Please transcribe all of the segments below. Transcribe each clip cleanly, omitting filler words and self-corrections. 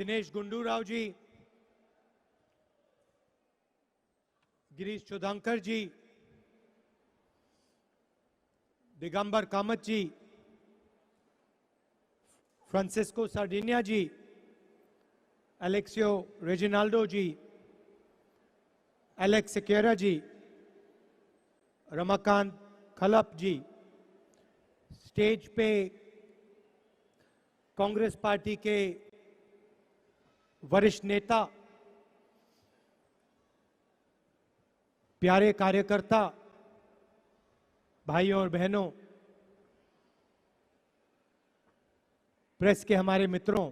दिनेश गुंडूराव जी, गिरीश चौधंकर जी, दिगंबर कामत जी, Francisco Sardinia जी, एलेक्सियो Reginaldo जी, Alex Sequeira जी, रमाकांत खलप जी, stage पे Congress party के वरिष्ठ नेता, प्यारे कार्यकर्ता, भाइयों और बहनों, प्रेस के हमारे मित्रों,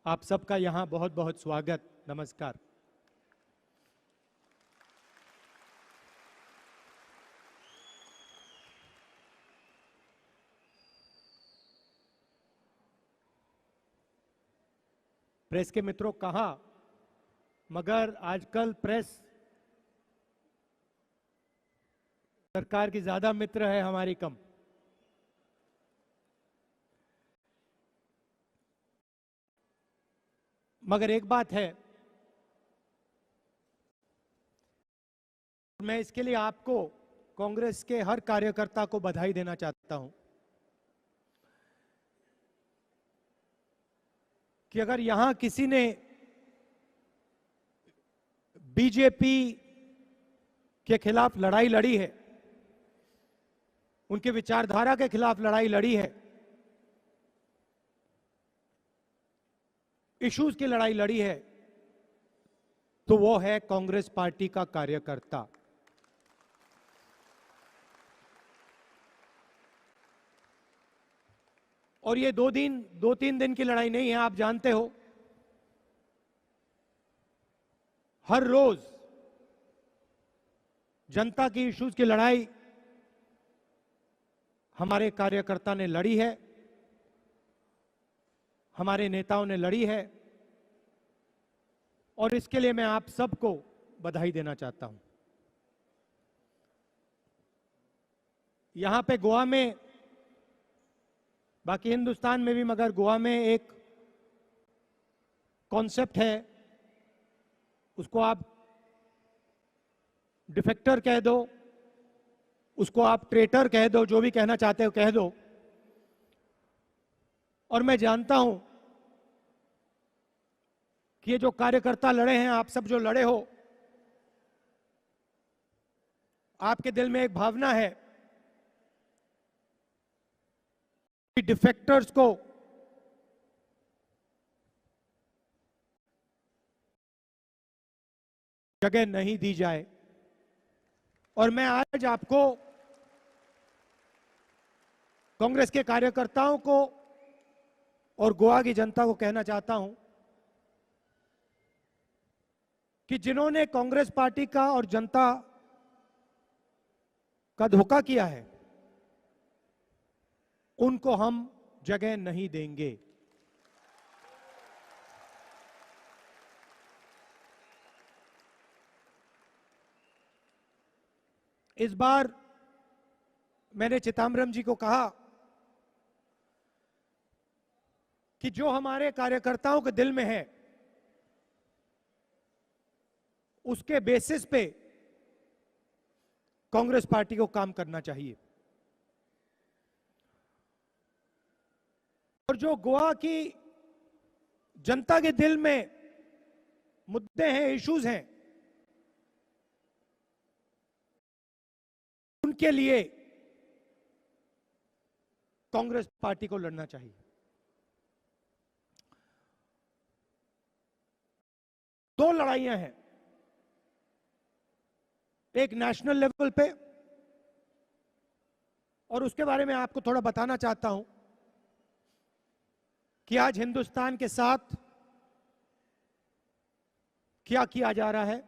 आप सबका यहां बहुत बहुत स्वागत, नमस्कार। प्रेस के मित्रों कहा, मगर आजकल प्रेस सरकार की ज्यादा मित्र है, हमारी कम। मगर एक बात है, मैं इसके लिए आपको, कांग्रेस के हर कार्यकर्ता को बधाई देना चाहता हूं कि अगर यहां किसी ने बीजेपी के खिलाफ लड़ाई लड़ी है, उनके विचारधारा के खिलाफ लड़ाई लड़ी है, इश्यूज की लड़ाई लड़ी है, तो वो है कांग्रेस पार्टी का कार्यकर्ता। और ये दो तीन दिन की लड़ाई नहीं है, आप जानते हो, हर रोज जनता की इश्यूज की लड़ाई हमारे कार्यकर्ता ने लड़ी है, हमारे नेताओं ने लड़ी है, और इसके लिए मैं आप सबको बधाई देना चाहता हूं। यहां पे गोवा में, बाकी हिंदुस्तान में भी, मगर गोवा में एक कॉन्सेप्ट है, उसको आप डिफेक्टर कह दो, उसको आप ट्रेटर कह दो, जो भी कहना चाहते हो कह दो। और मैं जानता हूं कि ये जो कार्यकर्ता लड़े हैं, आप सब जो लड़े हो, आपके दिल में एक भावना है कि डिफेक्टर्स को जगह नहीं दी जाए। और मैं आज आपको, कांग्रेस के कार्यकर्ताओं को और गोवा की जनता को कहना चाहता हूं कि जिन्होंने कांग्रेस पार्टी का और जनता का धोखा किया है, उनको हम जगह नहीं देंगे। इस बार मैंने चिदंबरम जी को कहा कि जो हमारे कार्यकर्ताओं के दिल में है, उसके बेसिस पे कांग्रेस पार्टी को काम करना चाहिए। और जो गोवा की जनता के दिल में मुद्दे हैं, इश्यूज हैं, उनके लिए कांग्रेस पार्टी को लड़ना चाहिए। दो लड़ाइयां हैं, एक नेशनल लेवल पे, और उसके बारे में आपको थोड़ा बताना चाहता हूं कि आज हिंदुस्तान के साथ क्या किया जा रहा है,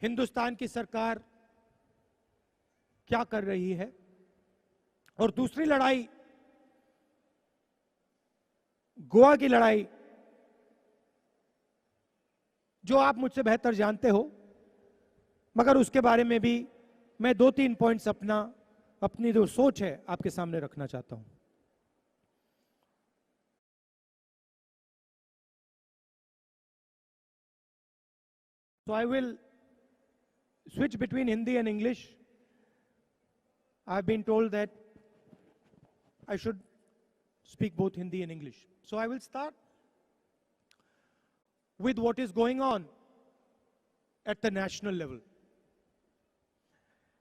हिंदुस्तान की सरकार क्या कर रही है। और दूसरी लड़ाई, गोवा की लड़ाई, जो आप मुझसे बेहतर जानते हो, मगर उसके बारे में भी मैं 2-3 पॉइंट्स अपनी जो सोच है आपके सामने रखना चाहता हूं। So I will switch between Hindi and English. I've been told that I should speak both Hindi and English. So I will start with what is going on at the national level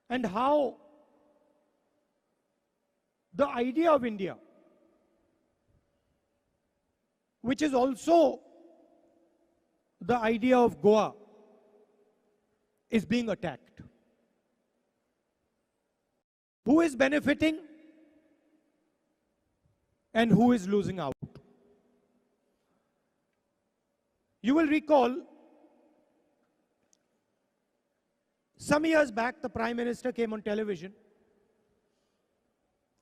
and how the idea of India, which is also the idea of Goa, is being attacked. Who is benefiting and who is losing out? You will recall some years back the Prime Minister came on television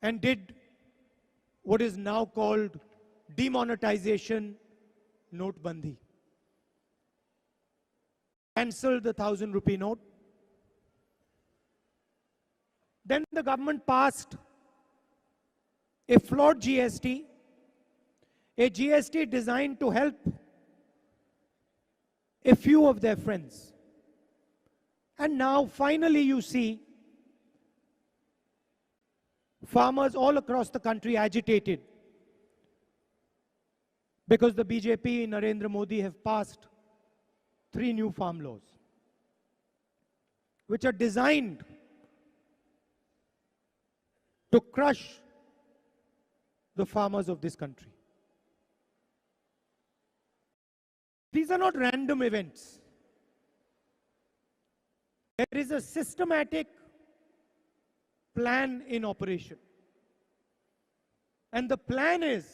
and did what is now called demonetization notebandi. Cancelled the 1,000 rupee note. Then the government passed a flawed GST, a GST designed to help a few of their friends. And now finally you see farmers all across the country agitated because the BJP, Narendra Modi, have passed 3 new farm laws which are designed to crush the farmers of this country. These are not random events. There is a systematic plan in operation. And the plan is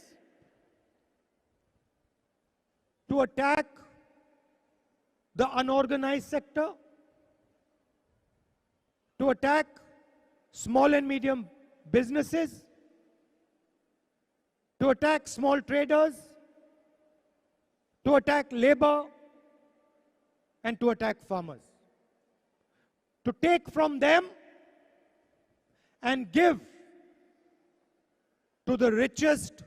to attack the unorganized sector, to attack small and medium businesses, to attack small traders, to attack labor, and to attack farmers. To take from them and give to the richest,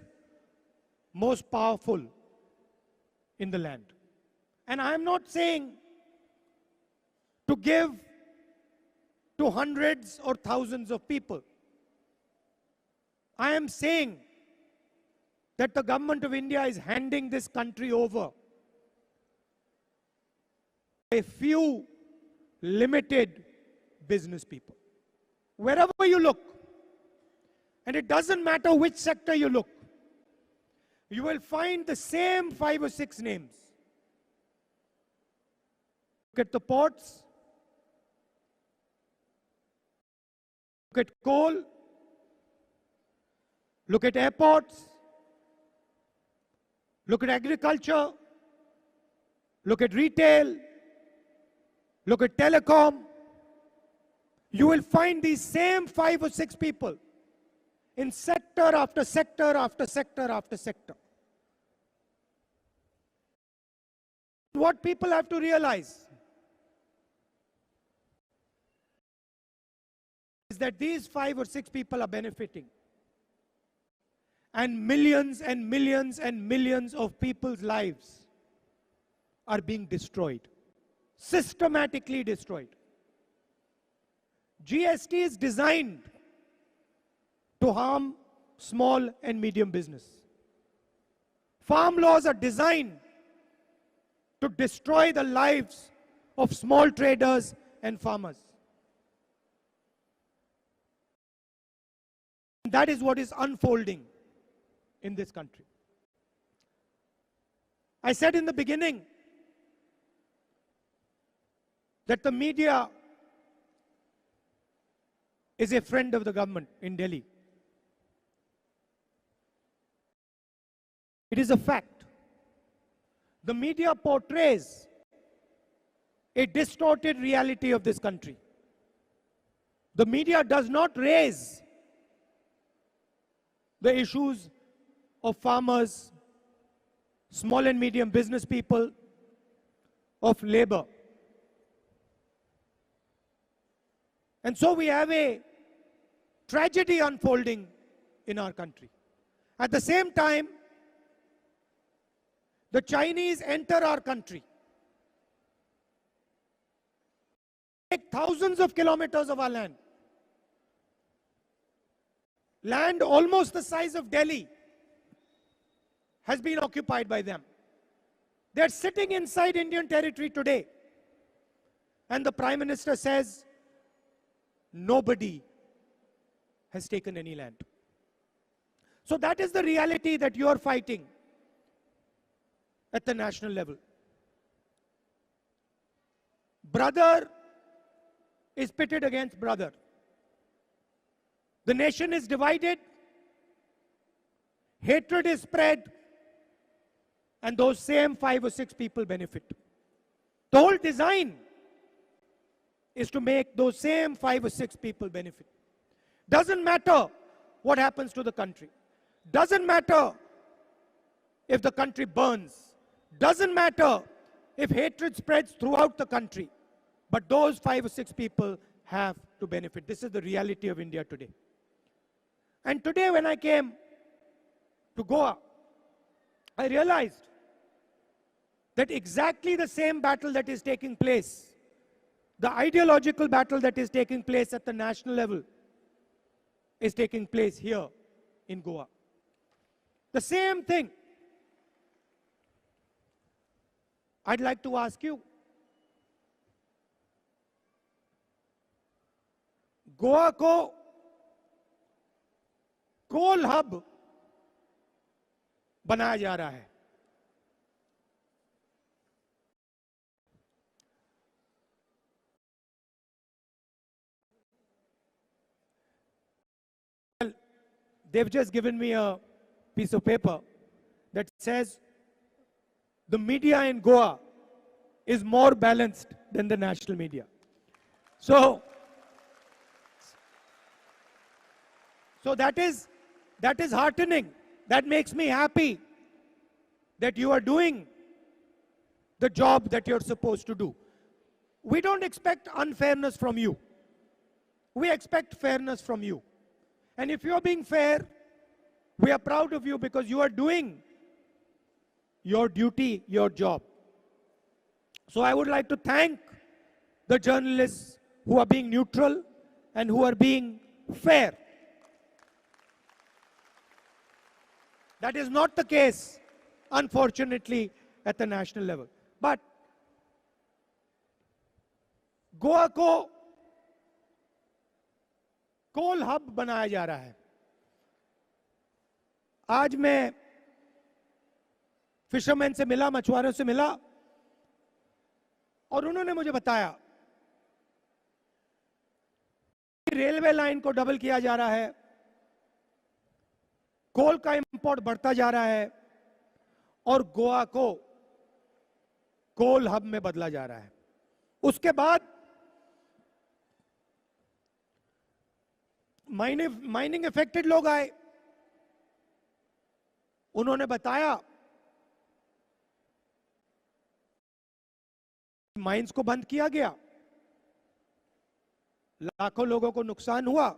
most powerful in the land. And I'm not saying to give to hundreds or thousands of people. I am saying that the government of India is handing this country over a few limited business people. Wherever you look, and it doesn't matter which sector you look, you will find the same 5 or 6 names. Look at the ports, look at coal, look at airports, look at agriculture, look at retail, look at telecom. You will find these same 5 or 6 people in sector after sector after sector after sector. What people have to realize is that these 5 or 6 people are benefiting. And millions and millions and millions of people's lives are being destroyed. Systematically destroyed. GST is designed to harm small and medium business. Farm laws are designed to destroy the lives of small traders and farmers. That is what is unfolding in this country. I said in the beginning that the media is a friend of the government in Delhi. It is a fact. The media portrays a distorted reality of this country. The media does not raise the issues of farmers, small and medium business people, of labor. And so we have a tragedy unfolding in our country. At the same time, the Chinese enter our country take thousands of kilometers of our land. Land almost the size of Delhi has been occupied by them. They're sitting inside Indian territory today. And the Prime Minister says, nobody has taken any land. So that is the reality that you are fighting at the national level. Brother is pitted against brother. The nation is divided, hatred is spread, and those same 5 or 6 people benefit. The whole design is to make those same 5 or 6 people benefit. Doesn't matter what happens to the country. Doesn't matter if the country burns. Doesn't matter if hatred spreads throughout the country. But those 5 or 6 people have to benefit. This is the reality of India today. And today when I came to Goa, I realized that exactly the same battle that is taking place, the ideological battle that is taking place at the national level, is taking place here in Goa. The same thing. I'd like to ask you, Goa को कोल hub बनाया जा रहा है. Well, they've just given me a piece of paper that says the media in Goa is more balanced than the national media. So that is heartening. That makes me happy that you are doing the job that you're supposed to do. We don't expect unfairness from you. We expect fairness from you. And if you're being fair, we are proud of you because you are doing your duty, your job. So I would like to thank the journalists who are being neutral and who are being fair. That is not the case, unfortunately, at the national level. But Goa को कोल hub बनाया जा रहा है. आज मैं fisherman से मिला, मछुआरों से मिला, और उन्होंने मुझे बताया कि रेलवे लाइन को डबल किया जा रहा है, कोल का इंपोर्ट बढ़ता जा रहा है और गोवा को कोल हब में बदला जा रहा है. उसके बाद माइनिंग इफेक्टेड लोग आए. उन्होंने बताया माइंस को बंद किया गया, लाखों लोगों को नुकसान हुआ,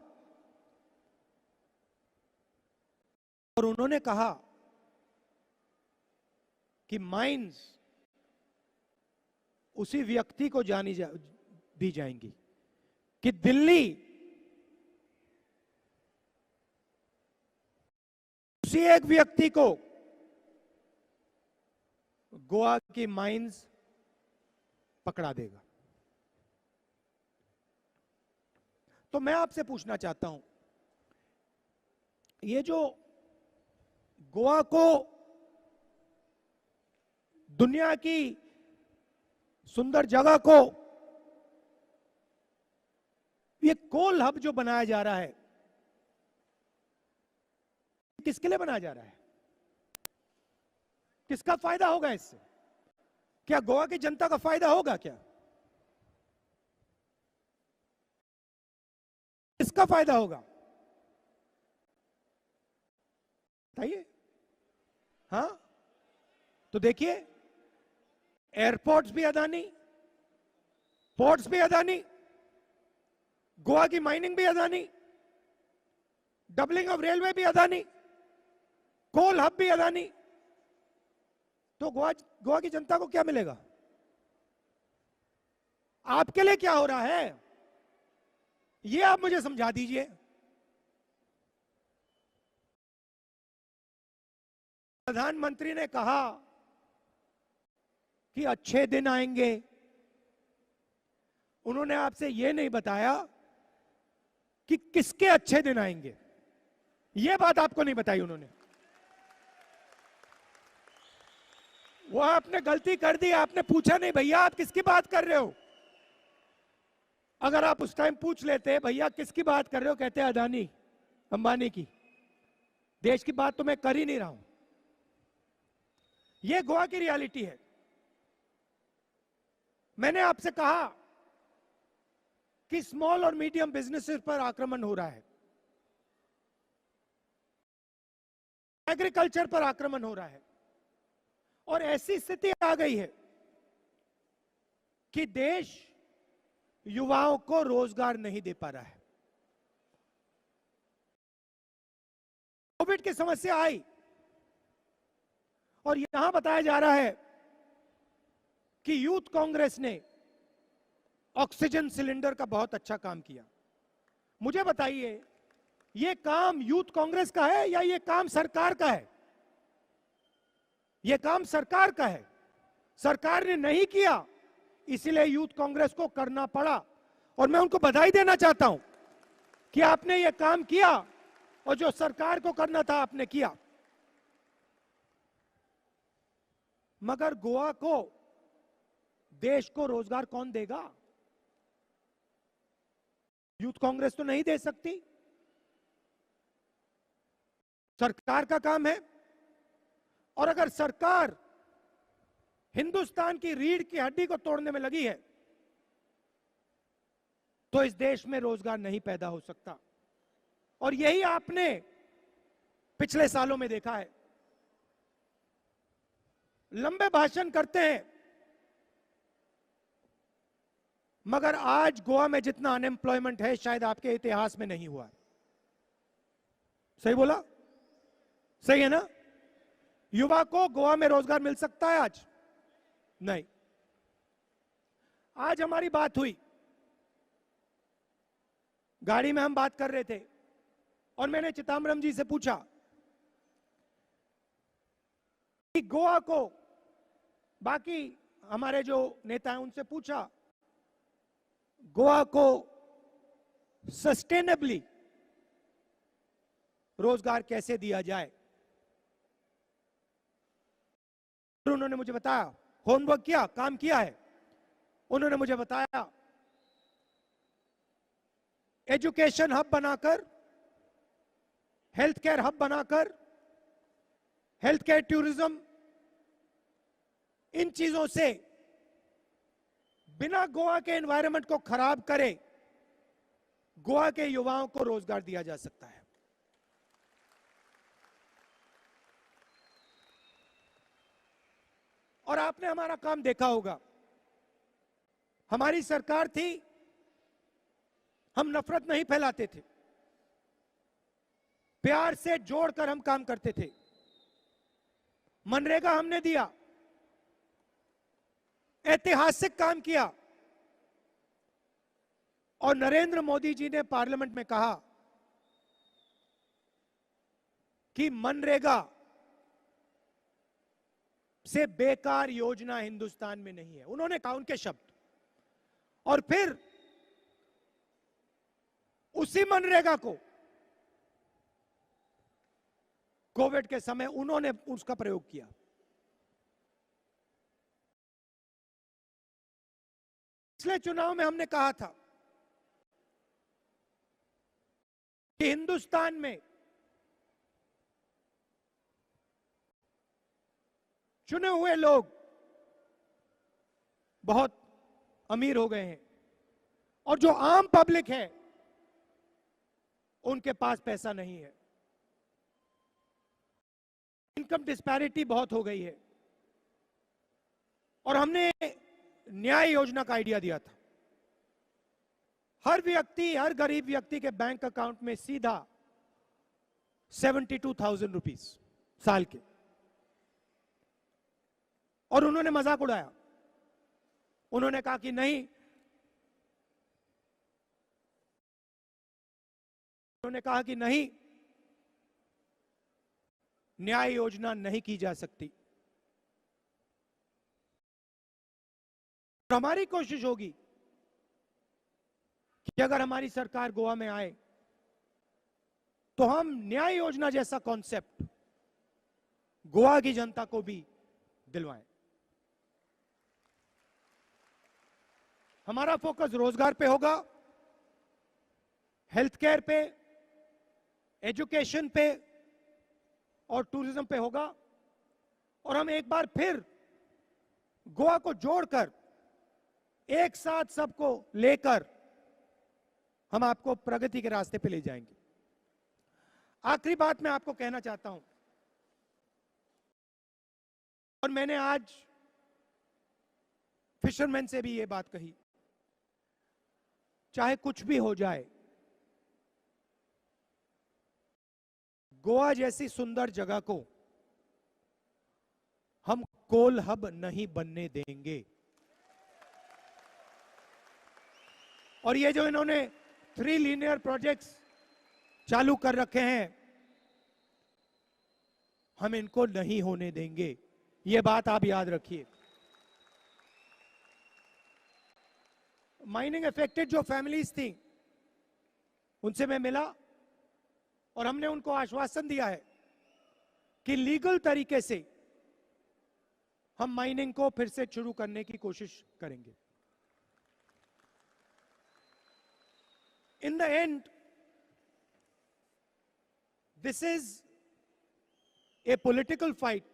और उन्होंने कहा कि माइंस उसी व्यक्ति को दी जाएंगी कि दिल्ली उसी एक व्यक्ति को गोवा की माइंस पकड़ा देगा. तो मैं आपसे पूछना चाहता हूं, ये जो गोवा को दुनिया की सुंदर जगह को ये कोल हब जो बनाया जा रहा है, किसके लिए बनाया जा रहा है? किसका फायदा होगा इससे? क्या गोवा की जनता का फायदा होगा? क्या किसका फायदा होगा? बताइए. हाँ, तो देखिए, एयरपोर्ट्स भी अदानी, पोर्ट्स भी अदानी, गोवा की माइनिंग भी अदानी, डबलिंग ऑफ रेलवे भी अदानी, कोल हब भी अदानी. तो गोवा की जनता को क्या मिलेगा? आपके लिए क्या हो रहा है, ये आप मुझे समझा दीजिए। प्रधानमंत्री ने कहा कि अच्छे दिन आएंगे। उन्होंने आपसे यह नहीं बताया कि किसके अच्छे दिन आएंगे, यह बात आपको नहीं बताई उन्होंने। वो आपने गलती कर दी, आपने पूछा नहीं भैया आप किसकी बात कर रहे हो। अगर आप उस टाइम पूछ लेते भैया किसकी बात कर रहे हो, कहते अदानी अंबानी की, देश की बात तो मैं कर ही नहीं रहा हूं। यह गोवा की रियलिटी है। मैंने आपसे कहा कि स्मॉल और मीडियम बिजनेसेस पर आक्रमण हो रहा है, एग्रीकल्चर पर आक्रमण हो रहा है, और ऐसी स्थिति आ गई है कि देश युवाओं को रोजगार नहीं दे पा रहा है। कोविड की समस्या आई और यहां बताया जा रहा है कि यूथ कांग्रेस ने ऑक्सीजन सिलेंडर का बहुत अच्छा काम किया। मुझे बताइए यह काम यूथ कांग्रेस का है या यह काम सरकार का है? यह काम सरकार का है। सरकार ने नहीं किया, इसीलिए यूथ कांग्रेस को करना पड़ा, और मैं उनको बधाई देना चाहता हूं कि आपने यह काम किया और जो सरकार को करना था आपने किया। मगर गोवा को, देश को रोजगार कौन देगा? यूथ कांग्रेस तो नहीं दे सकती, सरकार का काम है। और अगर सरकार हिंदुस्तान की रीढ़ की हड्डी को तोड़ने में लगी है तो इस देश में रोजगार नहीं पैदा हो सकता। और यही आपने पिछले सालों में देखा है। लंबे भाषण करते हैं, मगर आज गोवा में जितना अनएम्प्लॉयमेंट है शायद आपके इतिहास में नहीं हुआ। सही बोला? सही है ना? युवा को गोवा में रोजगार मिल सकता है आज? नहीं। आज हमारी बात हुई, गाड़ी में हम बात कर रहे थे और मैंने चिदम्बरम जी से पूछा कि गोवा को, बाकी हमारे जो नेता हैं उनसे पूछा, गोवा को सस्टेनेबली रोजगार कैसे दिया जाए। और उन्होंने मुझे बताया, होमवर्क किया, काम किया है। उन्होंने मुझे बताया एजुकेशन हब बनाकर, हेल्थ केयर हब बनाकर, हेल्थ केयर टूरिज्म, इन चीजों से बिना गोवा के एनवायरनमेंट को खराब करे गोवा के युवाओं को रोजगार दिया जा सकता है। और आपने हमारा काम देखा होगा, हमारी सरकार थी, हम नफरत नहीं फैलाते थे, प्यार से जोड़कर हम काम करते थे। मनरेगा हमने दिया, ऐतिहासिक काम किया, और नरेंद्र मोदी जी ने पार्लियामेंट में कहा कि मनरेगा से बेकार योजना हिंदुस्तान में नहीं है। उन्होंने कहा, उनके शब्द। और फिर उसी मनरेगा को कोविड के समय उन्होंने उसका प्रयोग किया। पिछले चुनाव में हमने कहा था कि हिंदुस्तान में चुने हुए लोग बहुत अमीर हो गए हैं और जो आम पब्लिक है उनके पास पैसा नहीं है। इनकम डिस्पैरिटी बहुत हो गई है। और हमने न्याय योजना का आइडिया दिया था। हर व्यक्ति, हर गरीब व्यक्ति के बैंक अकाउंट में सीधा 72,000 रुपीज साल के। और उन्होंने मजाक उड़ाया, उन्होंने कहा कि नहीं, उन्होंने कहा कि नहीं, न्याय योजना नहीं की जा सकती। तो हमारी कोशिश होगी कि अगर हमारी सरकार गोवा में आए तो हम न्याय योजना जैसा कॉन्सेप्ट गोवा की जनता को भी दिलवाएं। हमारा फोकस रोजगार पे होगा, हेल्थ केयर पे, एजुकेशन पे और टूरिज्म पे होगा। और हम एक बार फिर गोवा को जोड़कर एक साथ सबको लेकर हम आपको प्रगति के रास्ते पे ले जाएंगे। आखिरी बात मैं आपको कहना चाहता हूं, और मैंने आज फिशरमैन से भी ये बात कही, चाहे कुछ भी हो जाए, गोवा जैसी सुंदर जगह को हम कोल हब नहीं बनने देंगे। और ये जो इन्होंने 3 लीनियर प्रोजेक्ट्स चालू कर रखे हैं, हम इनको नहीं होने देंगे। ये बात आप याद रखिए। माइनिंग अफेक्टेड जो फैमिलीज थी, उनसे मैं मिला और हमने उनको आश्वासन दिया है कि लीगल तरीके से हम माइनिंग को फिर से शुरू करने की कोशिश करेंगे। In the end, this is a political fight,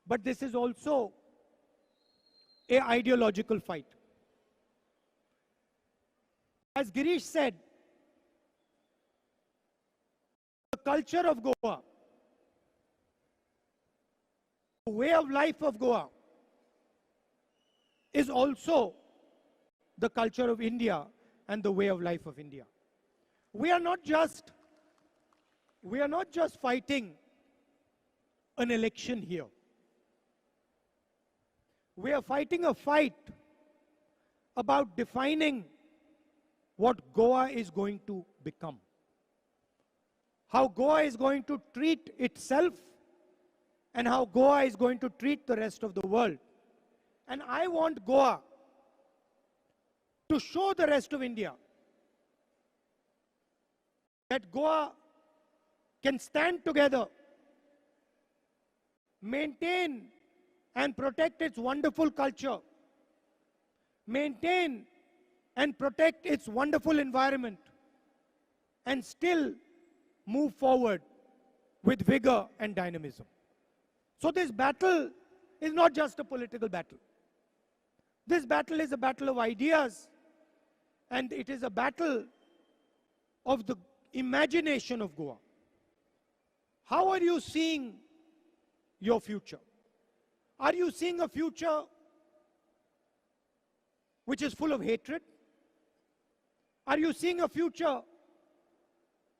but this is also an ideological fight. As Girish said, the culture of Goa, the way of life of Goa, is also the culture of India and the way of life of India. We are not just fighting an election here. We are fighting a fight about defining what Goa is going to become. How Goa is going to treat itself and how Goa is going to treat the rest of the world. And I want Goa to show the rest of India that Goa can stand together, maintain and protect its wonderful culture, maintain and protect its wonderful environment, and still move forward with vigor and dynamism. So this battle is not just a political battle. This battle is a battle of ideas, and it is a battle of the imagination of Goa. How are you seeing your future? Are you seeing a future which is full of hatred? Are you seeing a future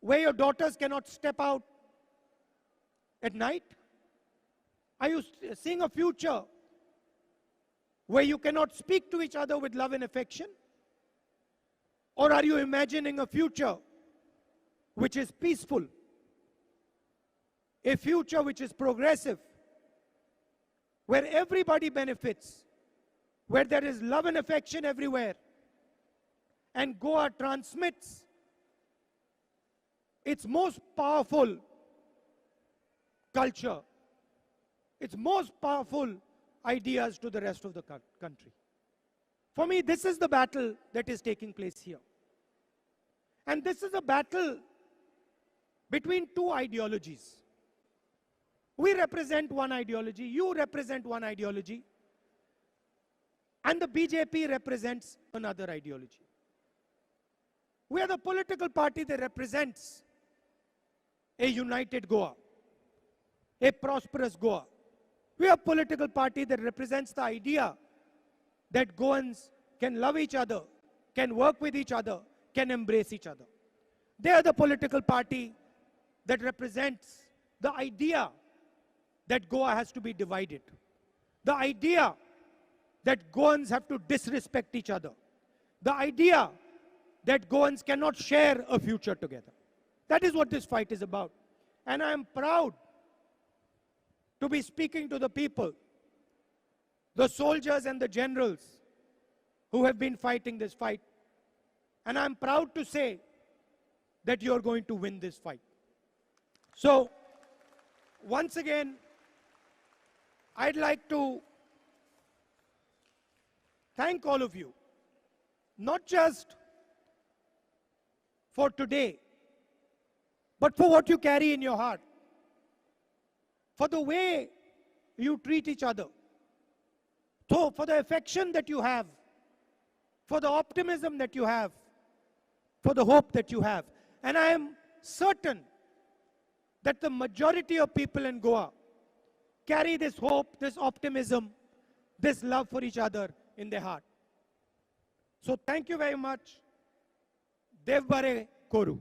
where your daughters cannot step out at night? Are you seeing a future where you cannot speak to each other with love and affection? Or are you imagining a future which is peaceful, a future which is progressive, where everybody benefits, where there is love and affection everywhere, and Goa transmits its most powerful culture, its most powerful ideas to the rest of the country? For me, this is the battle that is taking place here. And this is a battle between two ideologies. We represent one ideology, you represent one ideology, and the BJP represents another ideology. We are the political party that represents a united Goa, a prosperous Goa. We are a political party that represents the idea that Goans can love each other, can work with each other, can embrace each other. They are the political party that represents the idea that Goa has to be divided, the idea that Goans have to disrespect each other, the idea that Goans cannot share a future together. That is what this fight is about. And I am proud to be speaking to the people, the soldiers and the generals who have been fighting this fight. And I'm proud to say that you're going to win this fight. So, once again, I'd like to thank all of you, not just for today, but for what you carry in your heart, for the way you treat each other, so for the affection that you have, for the optimism that you have, for the hope that you have. And I am certain that the majority of people in Goa carry this hope, this optimism, this love for each other in their heart. So thank you very much. Dev Bare Koru.